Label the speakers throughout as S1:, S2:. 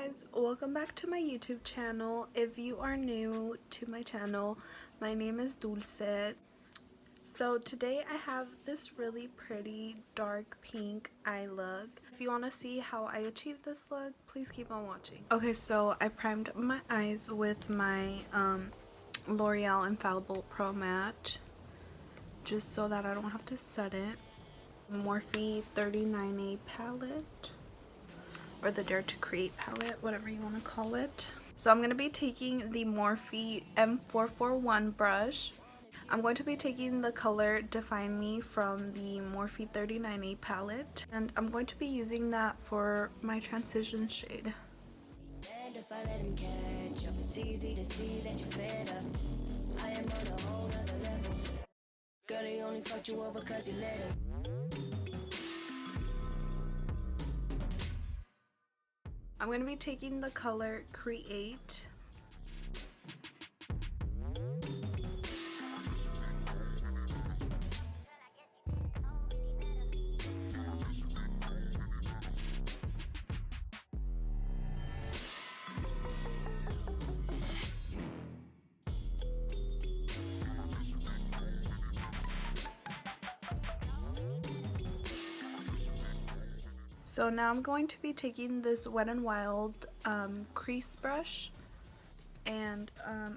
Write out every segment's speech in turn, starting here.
S1: guys, welcome back to my YouTube channel. If you are new to my channel, my name is Dulce. So today I have this really pretty dark pink eye look. If you want to see how I achieved this look, please keep on watching. Okay, so I primed my eyes with my L'Oreal Infallible Pro Matte just so that I don't have to set it. Morphe 39A palette, or the Dare to Create palette, whatever you want to call it. So I'm going to be taking the Morphe M441 brush. I'm going to be taking the color Define Me from the Morphe 39A palette, and I'm going to be using that for my transition shade. And if I let him catch up, it's easy to see that you're fed up. I am on a whole other level. Girl, he only fucked you over cause you let him. I'm going to be taking the color Create. So now I'm going to be taking this Wet n Wild crease brush, and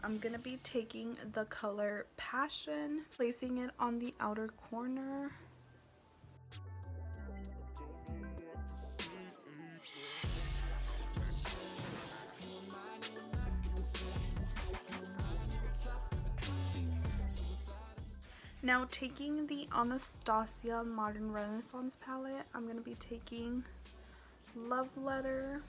S1: I'm going to be taking the color Passion, placing it on the outer corner. Now taking the Anastasia Modern Renaissance palette, I'm going to be taking Love Letter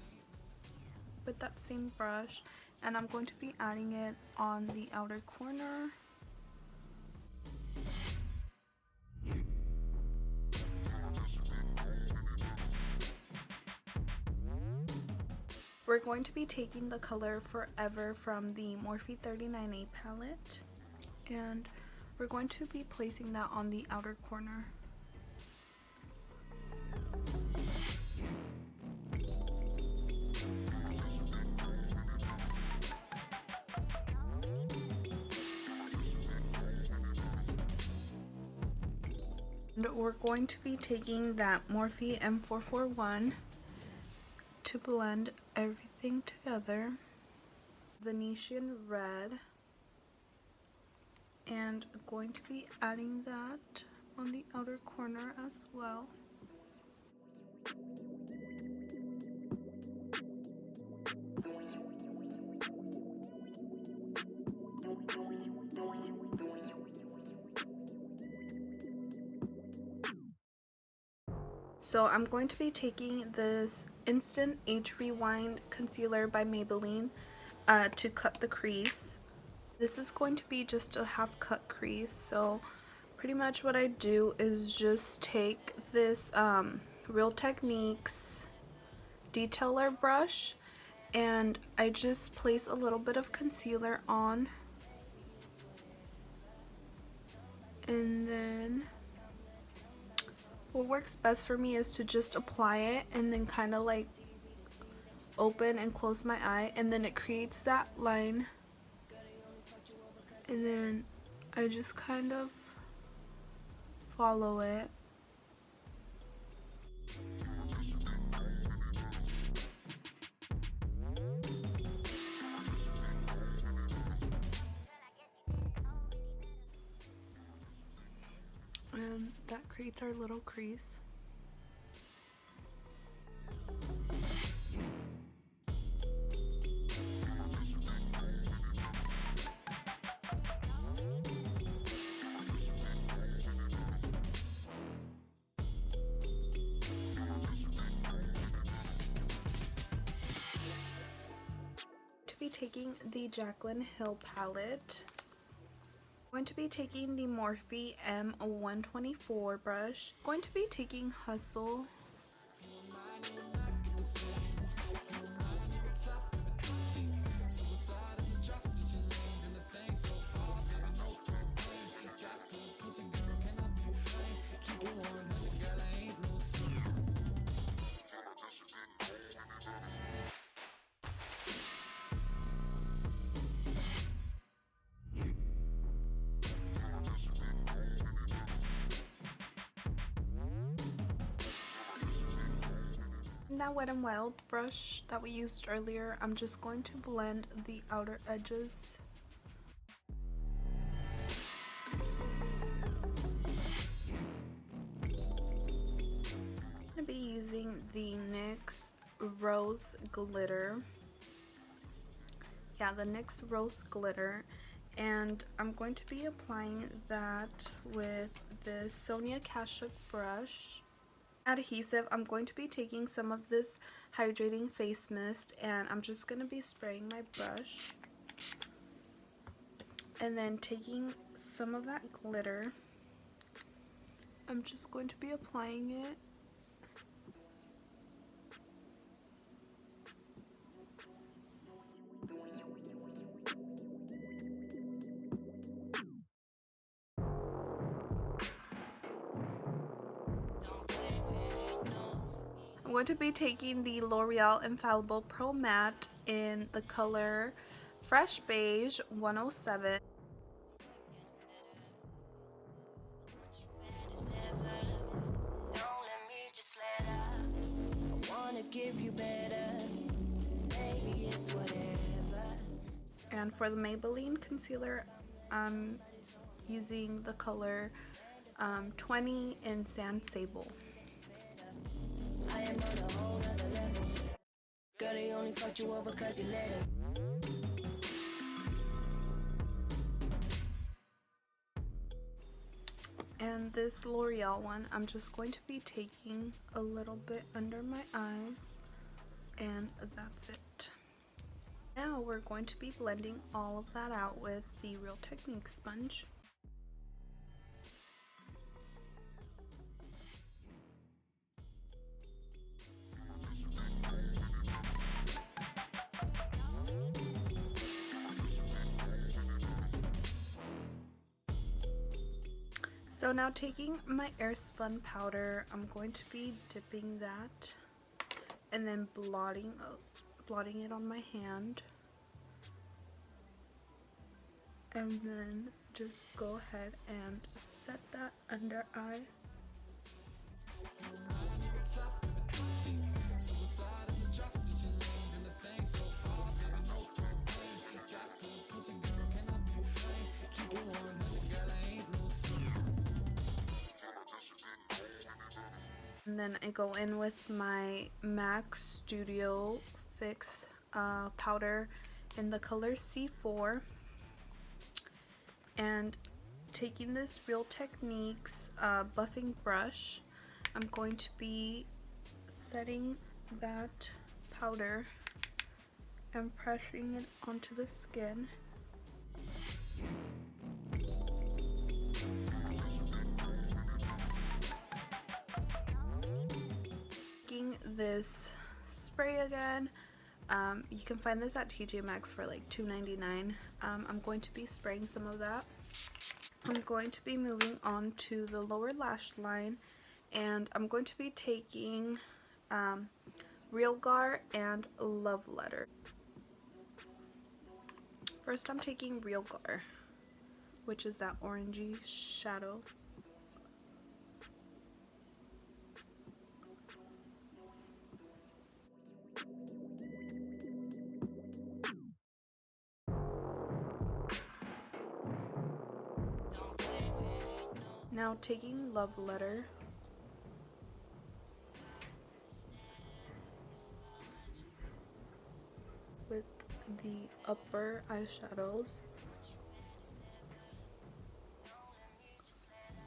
S1: with that same brush, and I'm going to be adding it on the outer corner. We're going to be taking the color Forever from the Morphe 39A palette, and we're going to be placing that on the outer corner. And we're going to be taking that Morphe M441 to blend everything together. Venetian Red. And going to be adding that on the outer corner as well. So I'm going to be taking this Instant Age Rewind Concealer by Maybelline to cut the crease. This is going to be just a half cut crease, so pretty much what I do is just take this Real Techniques detailer brush, and I just place a little bit of concealer on, and then what works best for me is to just apply it and then kind of like open and close my eye, and then it creates that line. And then I just kind of follow it. And that creates our little crease. Taking the Jaclyn Hill palette. I'm going to be taking the Morphe M124 brush. I'm going to be taking Hustle. that Wet n Wild brush that we used earlier, I'm just going to blend the outer edges. I'm going to be using the NYX Rose Glitter. Yeah, the NYX Rose Glitter. And I'm going to be applying that with this Sonia Kashuk brush. Adhesive, I'm going to be taking some of this hydrating face mist and I'm just going to be spraying my brush. And then taking some of that glitter, I'm just going to be applying it. I'm going to be taking the L'Oreal Infallible Pro Matte in the color Fresh Beige 107. And for the Maybelline concealer, I'm using the color 20 in Sand Sable. I am on a whole other level. Girl, they only fucked you over 'cause you let him. And this L'Oreal one, I'm just going to be taking a little bit under my eyes, and that's it. Now we're going to be blending all of that out with the Real Technique sponge. So now taking my Airspun powder, I'm going to be dipping that and then blotting it on my hand. And then just go ahead and set that under eye. And then I go in with my MAC Studio Fix powder in the color C4. And taking this Real Techniques buffing brush, I'm going to be setting that powder and pressing it onto the skin. This spray again, you can find this at TJ Maxx for like $2.99. I'm going to be spraying some of that. I'm going to be moving on to the lower lash line, and I'm going to be taking Real Gar and Love Letter. First I'm taking Real Gar, which is that orangey shadow. Now taking Love Letter, with the upper eyeshadows,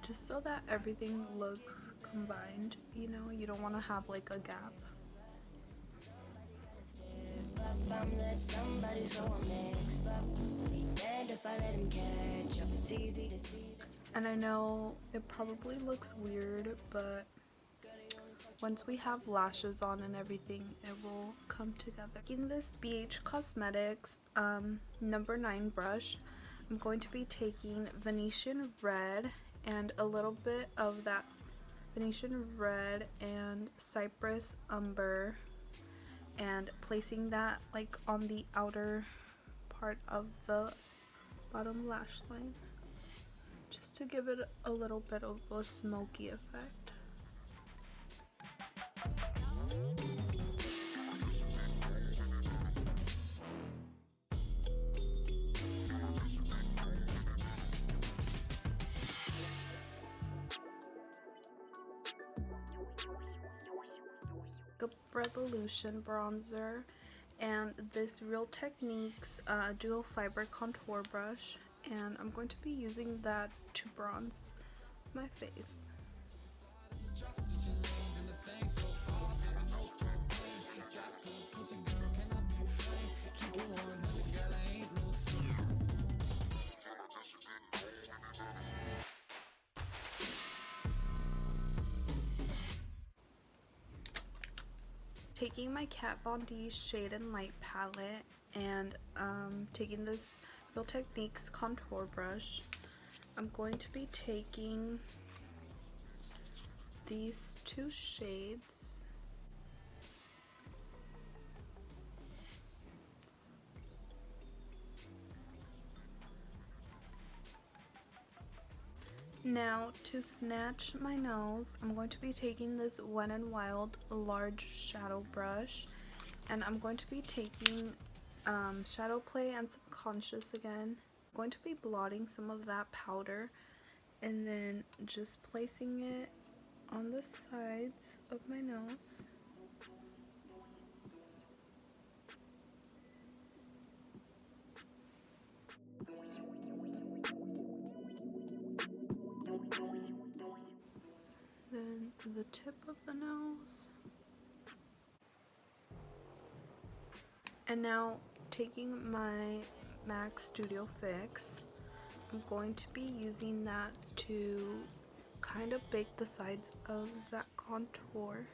S1: just so that everything looks combined, you know, you don't want to have like a gap. And I know it probably looks weird, but once we have lashes on and everything, it will come together. Taking this BH Cosmetics number 9 brush, I'm going to be taking Venetian Red and a little bit of that Venetian Red and Cypress Umber, and placing that like on the outer part of the bottom lash line, just to give it a little bit of a smoky effect. Makeup Revolution bronzer and this Real Techniques dual fiber contour brush, and I'm going to be using that to bronze my face. Taking my Kat Von D Shade and Light palette and taking this Real Techniques contour brush, I'm going to be taking these two shades. Now, to snatch my nose, I'm going to be taking this Wet n Wild large shadow brush, and I'm going to be taking Shadow Play and Subconscious again. I'm going to be blotting some of that powder and then just placing it on the sides of my nose. Then the tip of the nose. And now, taking my MAC Studio Fix, I'm going to be using that to kind of bake the sides of that contour.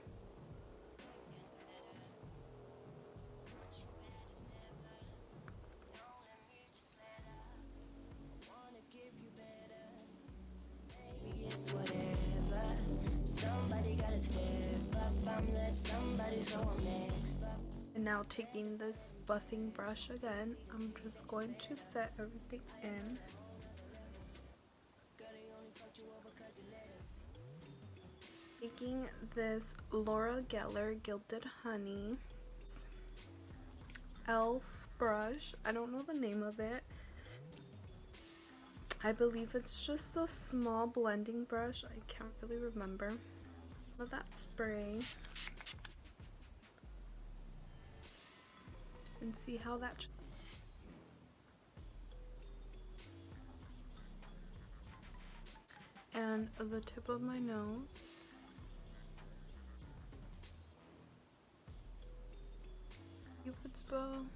S1: And now taking this buffing brush again, I'm just going to set everything in. Taking this Laura Geller Gilded Honey e.l.f. brush, I don't know the name of it. I believe it's just a small blending brush, I can't really remember. With that spray. And see how that and the tip of my nose. Cupid's bow.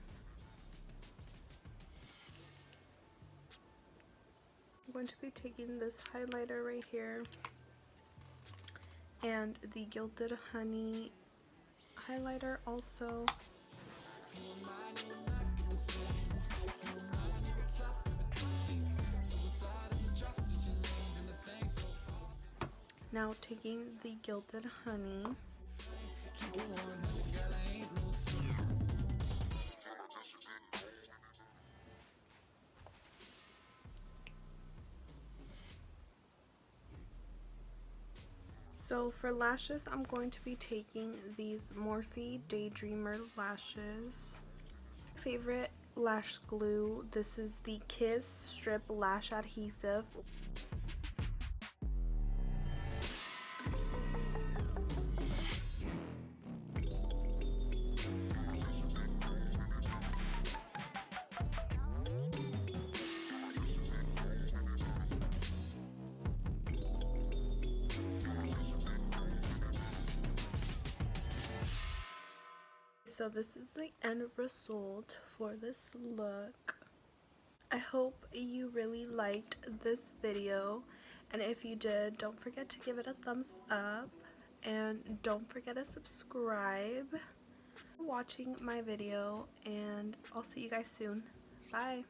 S1: I'm going to be taking this highlighter right here and the Gilded Honey highlighter also. Now taking the Gilded Honey. So for lashes, I'm going to be taking these Morphe Daydreamer lashes. Favorite lash glue, this is the Kiss Strip Lash Adhesive. So this is the end result for this look. I hope you really liked this video, and if you did, don't forget to give it a thumbs up and don't forget to subscribe for watching my video, and I'll see you guys soon. Bye.